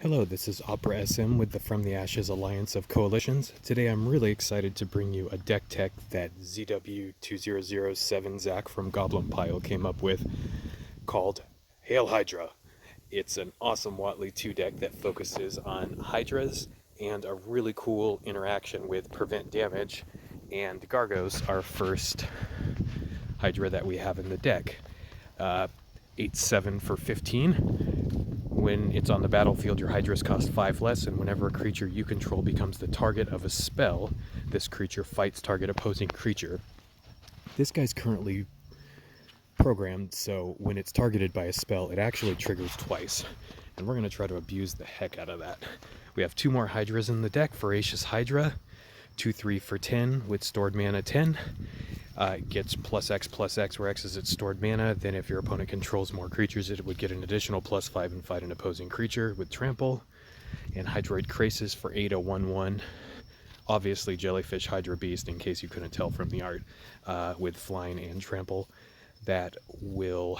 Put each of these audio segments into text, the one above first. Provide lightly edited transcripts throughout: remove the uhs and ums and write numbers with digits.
Hello, this is Opera SM with the From the Ashes Alliance of Coalitions. Today I'm really excited to bring you a deck tech that ZW2007 Zach from Goblin Pile came up with called Hail Hydra. It's an awesome Huatli 2 deck that focuses on Hydras and a really cool interaction with Prevent Damage, and Gargos, our first Hydra that we have in the deck. 8/7 for 15. When it's on the battlefield, your Hydras cost 5 less, and whenever a creature you control becomes the target of a spell, this creature fights target opposing creature. This guy's currently programmed, so when it's targeted by a spell, it actually triggers twice. And we're going to try to abuse the heck out of that. We have 2 more Hydras in the deck, Voracious Hydra, 2/3 for 10 with stored mana 10. It gets +X/+X, where X is its stored mana. Then if your opponent controls more creatures, it would get an additional +5 and fight an opposing creature with Trample. And Hydroid Krasis for 8, a 1/1. Obviously Jellyfish Hydra Beast, in case you couldn't tell from the art, with Flying and Trample. That will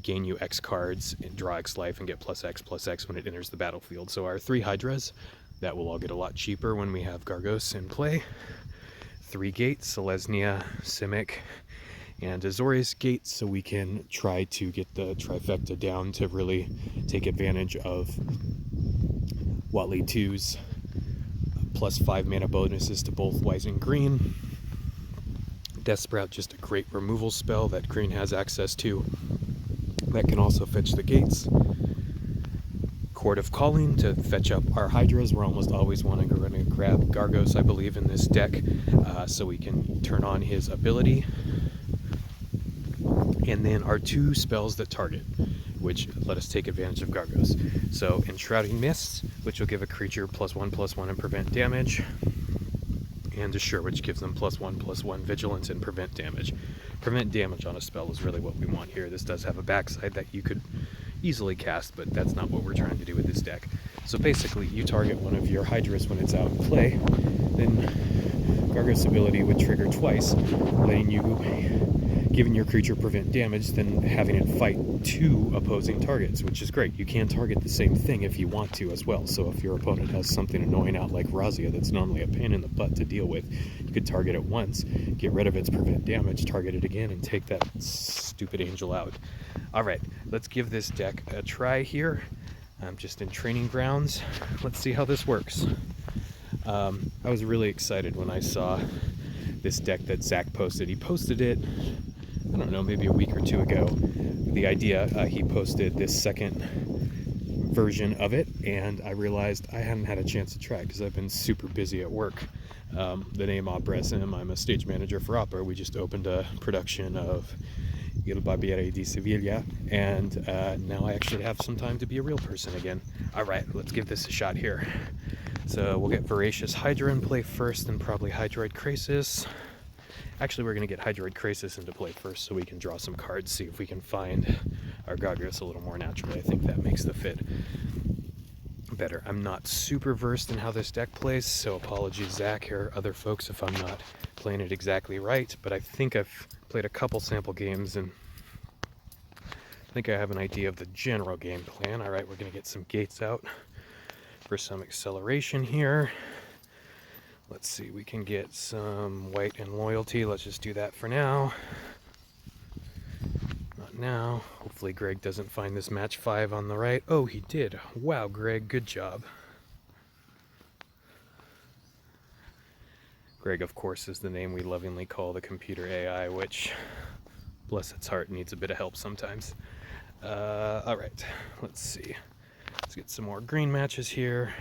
gain you X cards and draw X life and get +X/+X when it enters the battlefield. So our 3 Hydras, that will all get a lot cheaper when we have Gargos in play. 3 gates, Selesnya, Simic, and Azorius gates, so we can try to get the trifecta down to really take advantage of Huatli 2's +5 mana bonuses to both white and green. Death Sprout, just a great removal spell that green has access to, that can also fetch the gates. Chord of Calling to fetch up our Hydras. We're almost always wanting to grab Gargos, I believe, in this deck, so we can turn on his ability. And then our 2 spells that target, which let us take advantage of Gargos. So Enshrouding Mists, which will give a creature +1/+1 and prevent damage, and Assure, which gives them +1/+1 vigilance and prevent damage. Prevent damage on a spell is really what we want here. This does have a backside that you could easily cast, but that's not what we're trying to do with this deck. So basically, you target one of your Hydras when it's out in play, then Gargos' ability would trigger twice, letting you, giving your creature prevent damage, then having it fight 2 opposing targets, which is great. You can target the same thing if you want to as well. So if your opponent has something annoying out like Razia that's normally a pain in the butt to deal with, you could target it once, get rid of its prevent damage, target it again, and take that stupid angel out. Alright, let's give this deck a try here. I'm just in training grounds. Let's see how this works. I was really excited when I saw this deck that Zach posted. He posted it, I don't know, maybe a week or 2 ago. The idea, he posted this second version of it, and I realized I hadn't had a chance to try because I've been super busy at work. The name Opera SM, I'm a stage manager for Opera. We just opened a production of Il Barbiere di Sevilla, and now I actually have some time to be a real person again. Alright, let's give this a shot here. So we'll get Voracious Hydra in play first, and probably Hydroid Krasis. Actually, we're going to get Hydroid Krasis into play first so we can draw some cards, see if we can find our Gargos a little more naturally. I think that makes the fit better. I'm not super versed in how this deck plays, so apologies, Zach, or other folks, if I'm not playing it exactly right, but I think I've played a couple sample games and I think I have an idea of the general game plan. Alright, we're going to get some gates out for some acceleration here. Let's see, we can get some white and loyalty. Let's just do that for now. Not now. Hopefully Greg doesn't find this match 5 on the right. Oh, he did. Wow, Greg, good job. Greg, of course, is the name we lovingly call the computer AI, which, bless its heart, needs a bit of help sometimes. Alright, let's see. Let's get some more green matches here.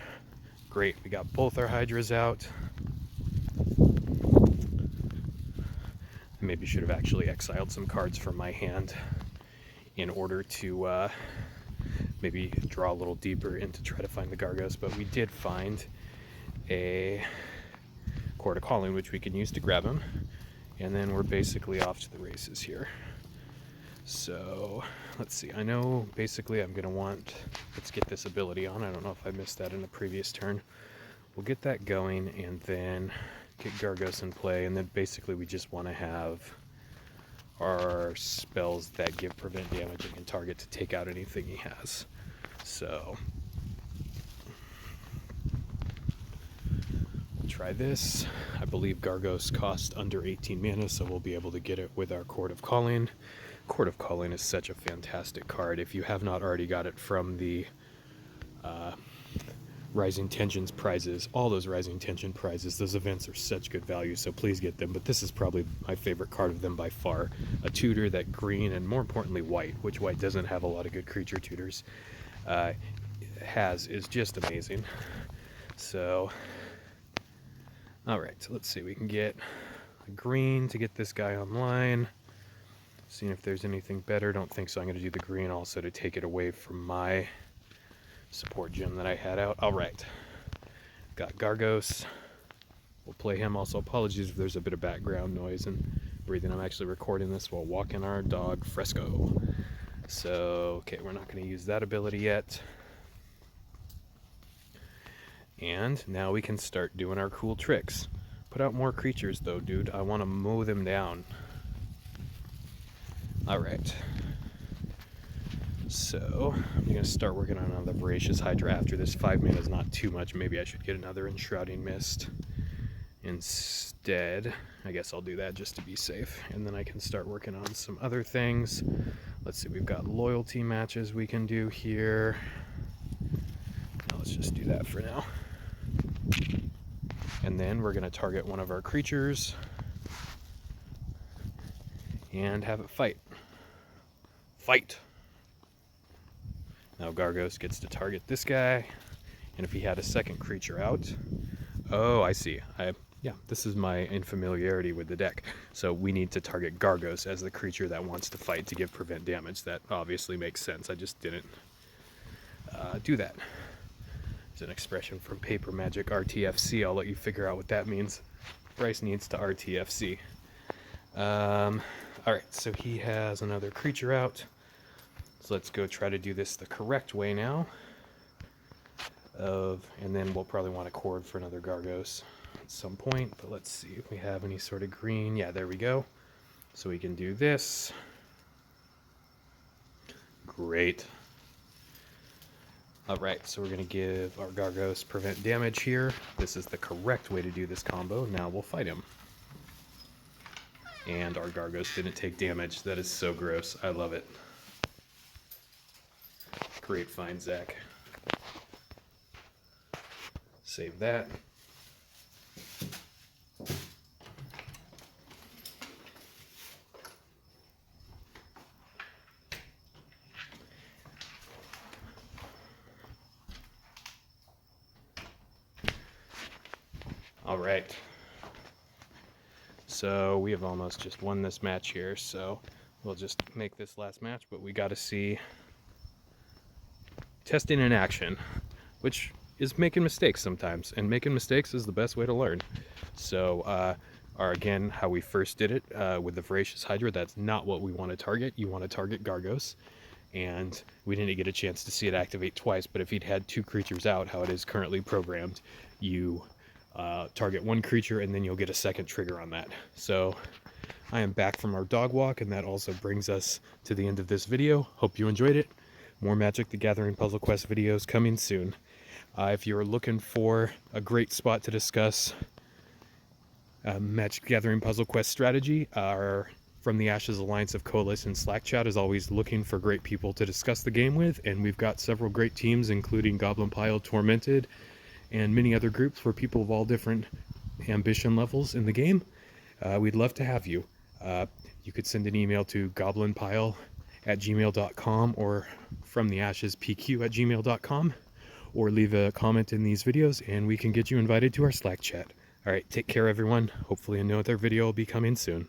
Great, we got both our Hydras out. Maybe should have actually exiled some cards from my hand in order to maybe draw a little deeper in to try to find the Gargos, but we did find a Chord of Calling, which we can use to grab him, and then we're basically off to the races here. So let's see, I know basically I'm gonna want, let's get this ability on. I don't know if I missed that in the previous turn. We'll get that going and then get Gargos in play, and then basically we just want to have our spells that give prevent damage and can target to take out anything he has. So try this. I believe Gargos cost under 18 mana, so we'll be able to get it with our Chord of Calling. Chord of Calling is such a fantastic card. If you have not already got it from the Rising Tensions prizes, all those Rising Tension prizes, those events are such good value, so please get them. But this is probably my favorite card of them by far. A tutor that green, and more importantly white, which white doesn't have a lot of good creature tutors, is just amazing. So, alright, so let's see, we can get a green to get this guy online. Seeing if there's anything better. Don't think so. I'm going to do the green also to take it away from my support gem that I had out. Alright, got Gargos. We'll play him. Also, apologies if there's a bit of background noise and breathing. I'm actually recording this while walking our dog Fresco. So, okay, we're not going to use that ability yet. And now we can start doing our cool tricks. Put out more creatures though, dude. I want to mow them down. Alright. So, I'm going to start working on another Voracious Hydra after this. 5 mana is not too much. Maybe I should get another Enshrouding Mist instead. I guess I'll do that just to be safe. And then I can start working on some other things. Let's see, we've got loyalty matches we can do here. Now let's just do that for now. And then we're going to target one of our creatures and have it fight. Fight! Now Gargos gets to target this guy, and if he had a second creature out... Oh, I see. Yeah, this is my infamiliarity with the deck. So we need to target Gargos as the creature that wants to fight to give prevent damage. That obviously makes sense. I just didn't do that. It's an expression from Paper Magic RTFC. I'll let you figure out what that means. Bryce needs to RTFC. Alright, so he has another creature out. So let's go try to do this the correct way now. And then we'll probably want a Chord for another Gargos at some point. But let's see if we have any sort of green. Yeah, there we go. So we can do this. Great. Alright, so we're going to give our Gargos prevent damage here. This is the correct way to do this combo. Now we'll fight him. And our Gargos didn't take damage. That is so gross. I love it. Great find, Zach. Save that. All right. So we have almost just won this match here, so we'll just make this last match, but we got to see testing in action, which is making mistakes sometimes, and making mistakes is the best way to learn. So again, how we first did it with the Voracious Hydra, that's not what we want to target. You want to target Gargos, and we didn't get a chance to see it activate twice, but if he'd had 2 creatures out, how it is currently programmed, you target 1 creature and then you'll get a second trigger on that. So I am back from our dog walk, and that also brings us to the end of this video. Hope you enjoyed it. More Magic the Gathering Puzzle Quest videos coming soon. If you're looking for a great spot to discuss Magic the Gathering Puzzle Quest strategy, our From the Ashes Alliance of Coalition Slack chat is always looking for great people to discuss the game with, and we've got several great teams, including Goblin Pile, Tormented, and many other groups for people of all different ambition levels in the game. We'd love to have you. You could send an email to goblinpile@gmail.com or fromtheashespq@gmail.com, or leave a comment in these videos and we can get you invited to our Slack chat. Alright, take care everyone. Hopefully another video will be coming soon.